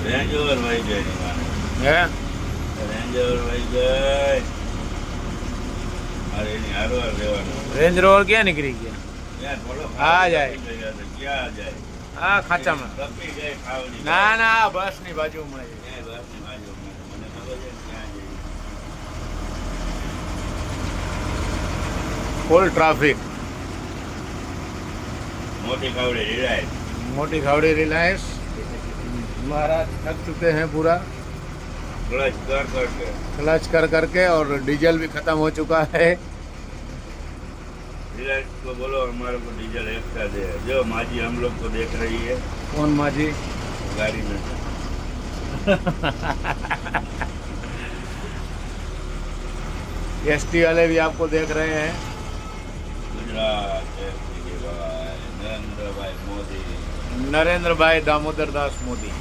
Range over વહી ગઈ ની માને. હે રેન્જ ઓવર વહી ગઈ. મારે એની હારવાર રહેવાનું. રેન્જ રોવર ક્યાં નીકળી ગયા? યાર થોડો હા, જાય. ક્યાં જાય? હા, ખાંચામાં. તપી ગઈ ખાવડી. ના ના, બસ ની બાજુ મળે છે. એ બસની બાજુમાં. મને ખબર છે ને ક્યાં જઈ. Full traffic. મોટી ખાવડી રિલાયન્સ. मोटी खावड़ी रिलायंस। महाराज थक चुके हैं पूरा, ક્લચ કર કરકે. क्लच कर करके, और डीजल भी खत्म हो चुका है। रिलायंस को बोलो हमारे को डीजल एक्स्ट्रा दे. जो माजी हम लोग को देख रही है कौन माजी? गाड़ी में. एसटी वाले भी आपको देख रहे हैं। गुजरात नरेंद्र भाई मोदी. नरेंद्र भाई दामोदर दास मोदी।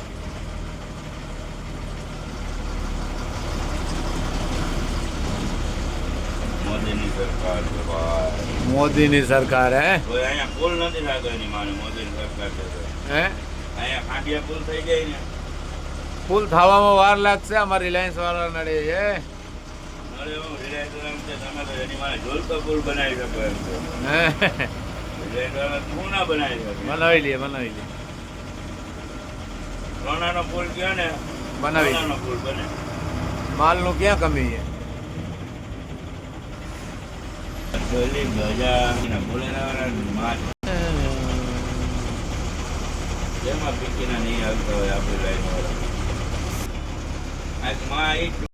મોદીની સરકાર છે ભાઈ. मोदी ની सरकार है। કોઈ અહીંયા પુલ નથી થતો એની માને. મોદીની સરકાર છે તો. हैं? અહીંયા ખાંડિયા પુલ થઈ જાય ને. पुल थाવામાં વાર લાગશે, અમારા રિલાયન્સ વાળા નડે છે। અરે હું રિલાયન્સ વાળા છે તમે તો એની માને ઝોલતો પુલ બનાવી શકો એમ છો. हैं? રિલાયન્સ વાળા શું ના બનાવી શકે? બનાવી લે, બનાવી લે, સોનાનો પુલ કયો ને. બનાવી લે। સોનાનો પુલ બને. માલનું ક્યાં કમી છે? ચોલી ગજા બોલેરા માલ જેમાં પીકીના નહીં આવતા હોય આપણી લાઈન વાળા. આ માં